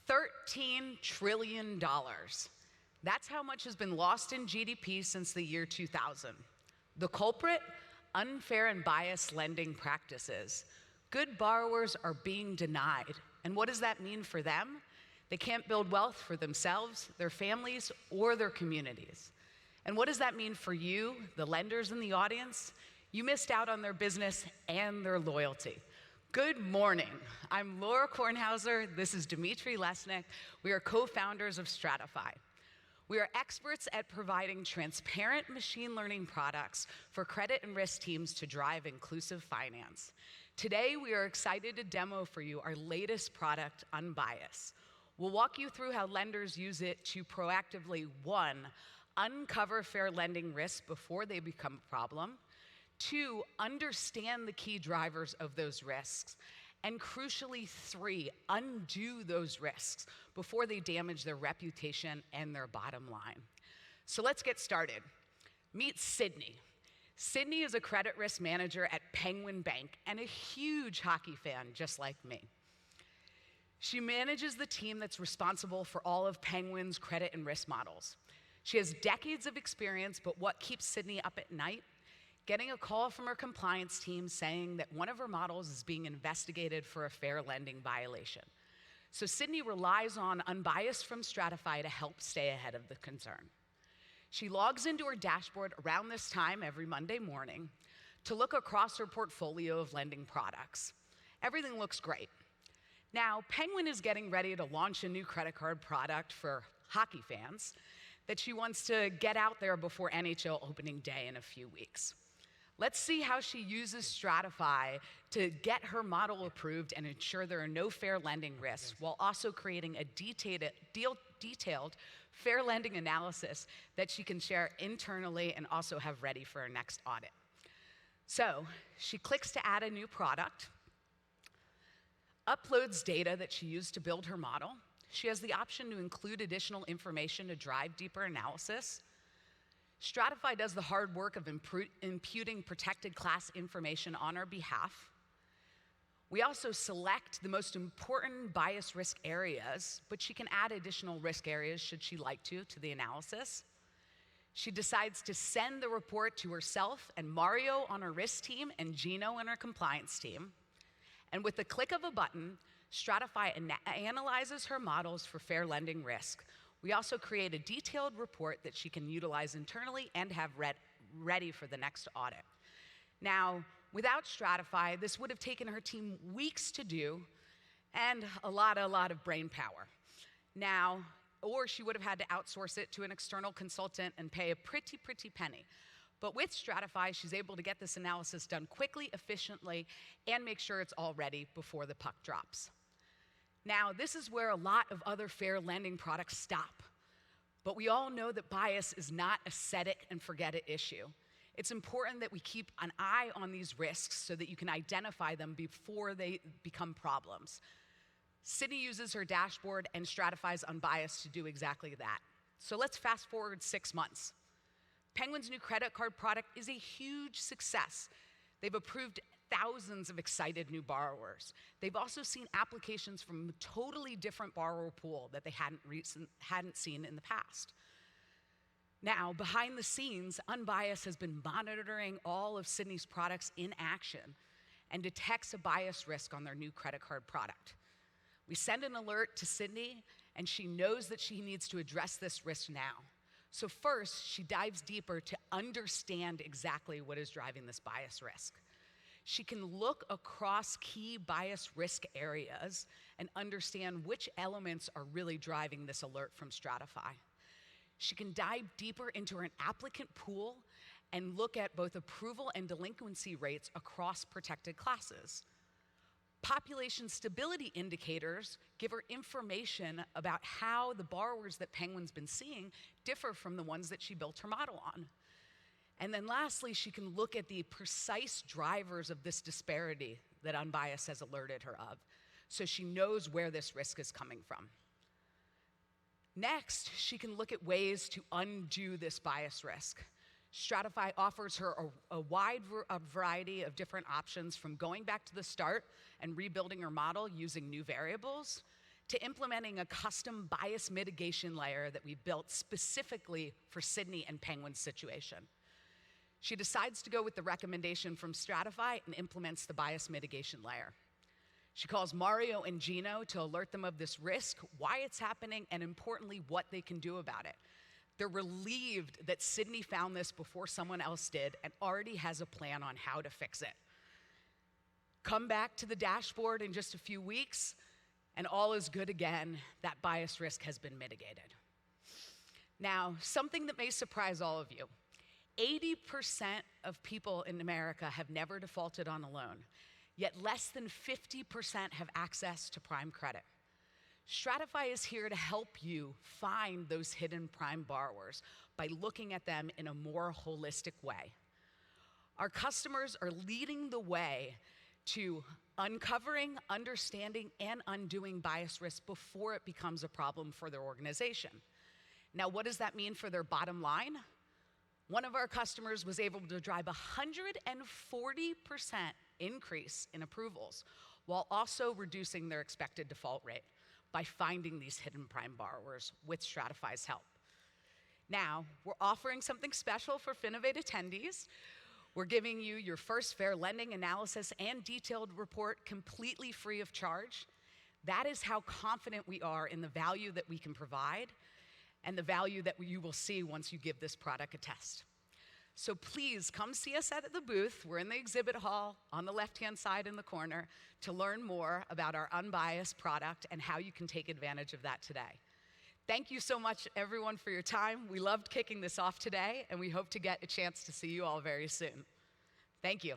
$13 trillion. That's how much has been lost in GDP since the year 2000. The culprit? Unfair and biased lending practices. Good borrowers are being denied. And what does that mean for them? They can't build wealth for themselves, their families, or their communities. And what does that mean for you, the lenders in the audience? You missed out on their business and their loyalty. Good morning. I'm Laura Kornhauser. This is Dmitry Lesnik. We are co-founders of Stratyfy. We are experts at providing transparent machine learning products for credit and risk teams to drive inclusive finance. Today, we are excited to demo for you our latest product, UnBias. We'll walk you through how lenders use it to proactively, 1, uncover fair lending risks before they become a problem, 2, understand the key drivers of those risks, and crucially, 3, undo those risks before they damage their reputation and their bottom line. So let's get started. Meet Sydney. Sydney is a credit risk manager at Penguin Bank and a huge hockey fan, just like me. She manages the team that's responsible for all of Penguin's credit and risk models. She has decades of experience, but what keeps Sydney up at night? Getting a call from her compliance team saying that one of her models is being investigated for a fair lending violation. So Sydney relies on UnBias from Stratyfy to help stay ahead of the concern. She logs into her dashboard around this time every Monday morning to look across her portfolio of lending products. Everything looks great. Now, Penguin is getting ready to launch a new credit card product for hockey fans that she wants to get out there before NHL opening day in a few weeks. Let's see how she uses Stratyfy to get her model approved and ensure there are no fair lending risks, while also creating a detailed fair lending analysis that she can share internally and also have ready for her next audit. So she clicks to add a new product, uploads data that she used to build her model. She has the option to include additional information to drive deeper analysis. Stratyfy does the hard work of imputing protected class information on our behalf. We also select the most important bias risk areas, but she can add additional risk areas should she like to the analysis. She decides to send the report to herself and Mario on her risk team and Gino on her compliance team. And with the click of a button, Stratyfy analyzes her models for fair lending risk. We also create a detailed report that she can utilize internally and have ready for the next audit. Now, without Stratyfy, this would have taken her team weeks to do and a lot of brain power. Now, or she would have had to outsource it to an external consultant and pay a pretty penny. But with Stratyfy, she's able to get this analysis done quickly, efficiently, and make sure it's all ready before the puck drops. Now, this is where a lot of other fair lending products stop. But we all know that bias is not a set it and forget it issue. It's important that we keep an eye on these risks so that you can identify them before they become problems. Sydney uses her dashboard and Stratyfy's UnBias to do exactly that. So let's fast forward 6 months. Penguin's new credit card product is a huge success. They've approved thousands of excited new borrowers. They've also seen applications from a totally different borrower pool that they hadn't seen in the past. Now, behind the scenes, UnBias has been monitoring all of Sydney's products in action and detects a bias risk on their new credit card product. We send an alert to Sydney, and she knows that she needs to address this risk now. So first, she dives deeper to understand exactly what is driving this bias risk. She can look across key bias risk areas and understand which elements are really driving this alert from Stratyfy. She can dive deeper into her applicant pool and look at both approval and delinquency rates across protected classes. Population stability indicators give her information about how the borrowers that Penguin's been seeing differ from the ones that she built her model on. And then lastly, she can look at the precise drivers of this disparity that UnBias has alerted her of, so she knows where this risk is coming from. Next, she can look at ways to undo this bias risk. Stratyfy offers her a wide variety of different options, from going back to the start and rebuilding her model using new variables, to implementing a custom bias mitigation layer that we built specifically for Sydney and Penguin's situation. She decides to go with the recommendation from Stratyfy and implements the bias mitigation layer. She calls Mario and Gino to alert them of this risk, why it's happening, and importantly, what they can do about it. They're relieved that Sydney found this before someone else did and already has a plan on how to fix it. Come back to the dashboard in just a few weeks, and all is good again. That bias risk has been mitigated. Now, something that may surprise all of you. 80% of people in America have never defaulted on a loan, yet less than 50% have access to prime credit. Stratyfy is here to help you find those hidden prime borrowers by looking at them in a more holistic way. Our customers are leading the way to uncovering, understanding, and undoing bias risk before it becomes a problem for their organization. Now, what does that mean for their bottom line? One of our customers was able to drive a 140% increase in approvals while also reducing their expected default rate by finding these hidden prime borrowers with Stratyfy's help. Now, we're offering something special for Finovate attendees. We're giving you your first fair lending analysis and detailed report completely free of charge. That is how confident we are in the value that we can provide and the value that you will see once you give this product a test. So please come see us at the booth. We're in the exhibit hall on the left-hand side in the corner to learn more about our UnBias product and how you can take advantage of that today. Thank you so much, everyone, for your time. We loved kicking this off today, and we hope to get a chance to see you all very soon. Thank you.